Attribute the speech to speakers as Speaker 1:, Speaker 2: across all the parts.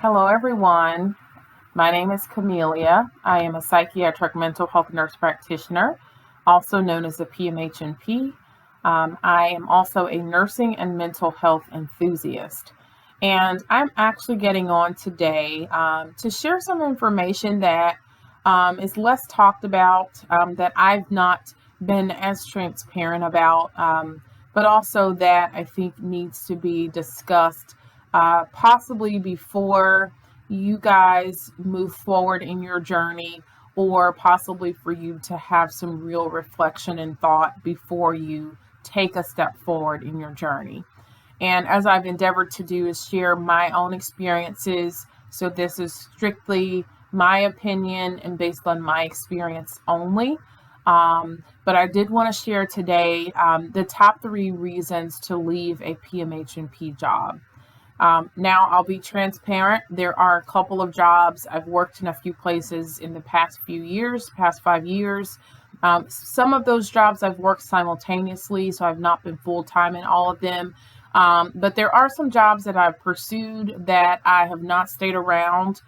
Speaker 1: Hello, everyone. My name is Camellia. I am a psychiatric mental health nurse practitioner, also known as a Pmhnp. I am also a nursing and mental health enthusiast. And I'm actually getting on today to share some information that is less talked about, that I've not been as transparent about, but also that I think needs to be discussed possibly before you guys move forward in your journey, or possibly for you to have some real reflection and thought before you take a step forward in your journey. And as I've endeavored to do is share my own experiences. So this is strictly my opinion and based on my experience only. But I did want to share today the top 3 reasons to leave a Pmhnp job. Now, I'll be transparent. There are a couple of jobs. I've worked in a few places in the past 5 years. Some of those jobs I've worked simultaneously, so I've not been full-time in all of them. But there are some jobs that I've pursued that I have not stayed around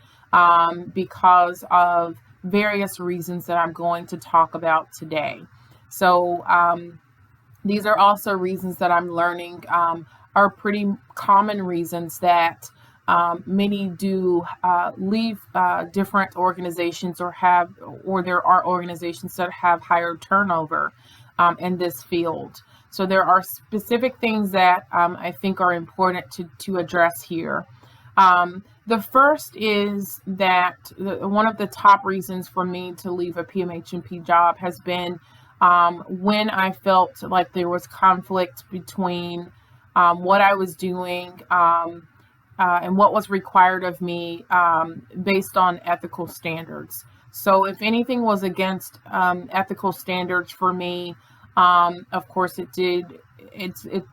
Speaker 1: because of various reasons that I'm going to talk about today. So these are also reasons that I'm learning are pretty common reasons that many do leave different organizations or there are organizations that have higher turnover in this field. So there are specific things that I think are important to address here. The first is that one of the top reasons for me to leave a Pmhnp job has been when I felt like there was conflict between what I was doing and what was required of me based on ethical standards. So if anything was against ethical standards for me, of course it did.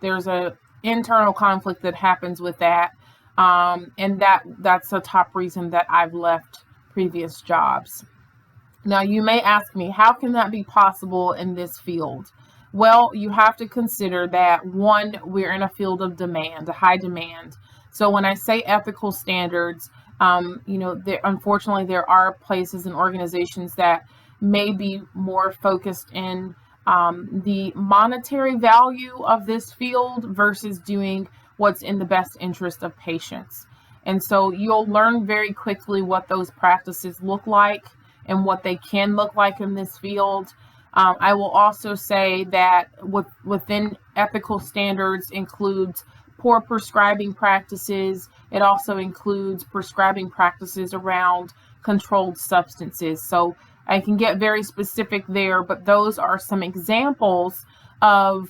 Speaker 1: There's a internal conflict that happens with that, and that's a top reason that I've left previous jobs. Now, you may ask me, how can that be possible in this field? Well, you have to consider that, one, we're in a field of demand, a high demand. So when I say ethical standards, unfortunately, there are places and organizations that may be more focused in the monetary value of this field versus doing what's in the best interest of patients. And so you'll learn very quickly what those practices look like and what they can look like in this field. I will also say that within ethical standards includes poor prescribing practices. It also includes prescribing practices around controlled substances. So I can get very specific there, but those are some examples of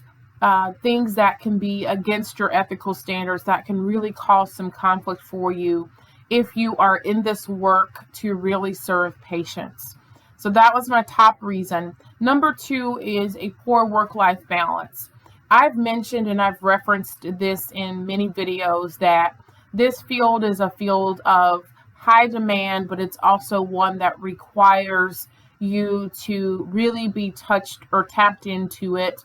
Speaker 1: things that can be against your ethical standards that can really cause some conflict for you if you are in this work to really serve patients. So that was my top reason. Number 2 is a poor work-life balance. I've mentioned and I've referenced this in many videos that this field is a field of high demand, but it's also one that requires you to really be touched or tapped into it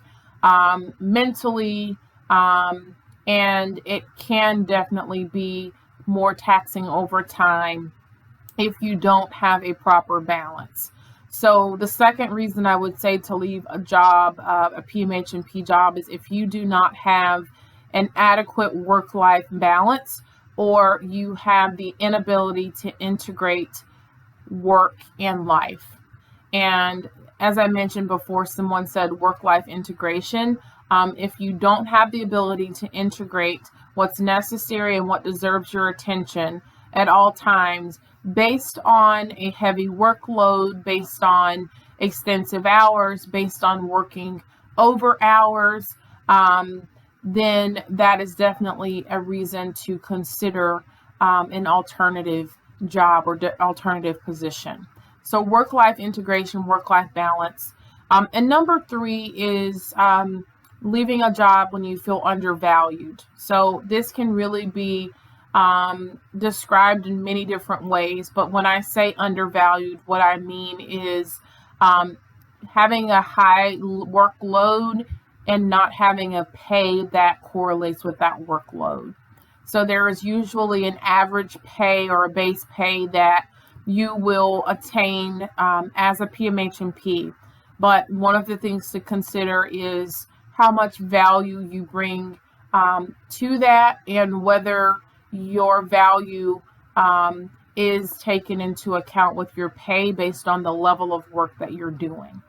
Speaker 1: mentally, and it can definitely be more taxing over time if you don't have a proper balance. So the second reason I would say to leave a job, a Pmhnp job, is if you do not have an adequate work-life balance, or you have the inability to integrate work and life. And as I mentioned before, someone said work-life integration. If you don't have the ability to integrate what's necessary and what deserves your attention at all times, based on a heavy workload, based on extensive hours, based on working over hours, then that is definitely a reason to consider an alternative job or alternative position. So work-life integration, work-life balance. And number 3 is leaving a job when you feel undervalued. So this can really be described in many different ways, but when I say undervalued, what I mean is having a high workload and not having a pay that correlates with that workload. So there is usually an average pay or a base pay that you will attain as a PMHNP. But one of the things to consider is how much value you bring to that, and whether your value is taken into account with your pay based on the level of work that you're doing.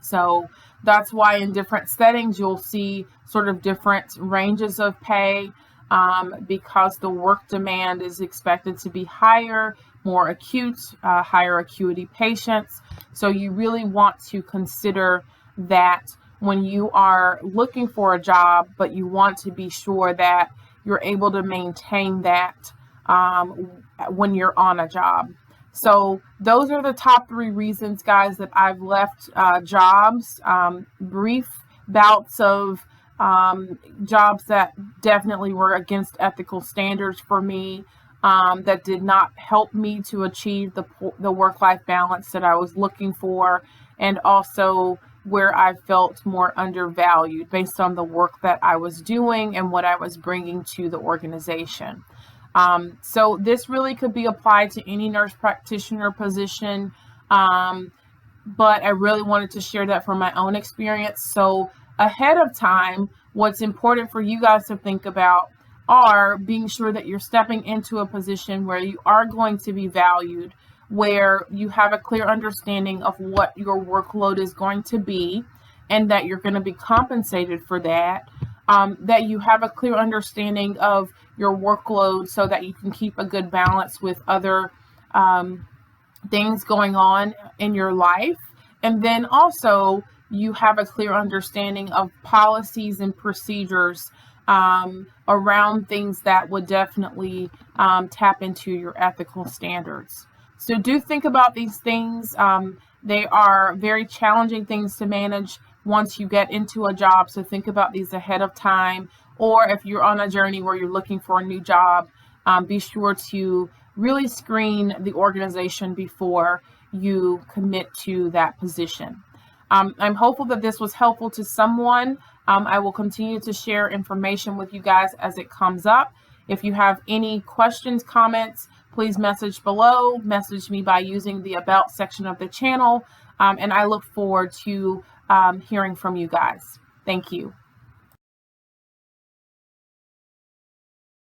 Speaker 1: So that's why in different settings you'll see sort of different ranges of pay because the work demand is expected to be higher, more acute, higher acuity patients. So you really want to consider that when you are looking for a job, but you want to be sure that you're able to maintain that when you're on a job. So those are the top 3 reasons, guys, that I've left jobs. Brief bouts of jobs that definitely were against ethical standards for me, that did not help me to achieve the work-life balance that I was looking for, and also where I felt more undervalued based on the work that I was doing and what I was bringing to the organization. So this really could be applied to any nurse practitioner position, but I really wanted to share that from my own experience. So ahead of time, what's important for you guys to think about are being sure that you're stepping into a position where you are going to be valued, where you have a clear understanding of what your workload is going to be, and that you're going to be compensated for that. That you have a clear understanding of your workload so that you can keep a good balance with other things going on in your life. And then also you have a clear understanding of policies and procedures around things that would definitely tap into your ethical standards. So do think about these things. They are very challenging things to manage once you get into a job. So think about these ahead of time. Or if you're on a journey where you're looking for a new job, be sure to really screen the organization before you commit to that position. I'm hopeful that this was helpful to someone. I will continue to share information with you guys as it comes up. If you have any questions, comments, please message below. Message me by using the About section of the channel. And I look forward to hearing from you guys. Thank you.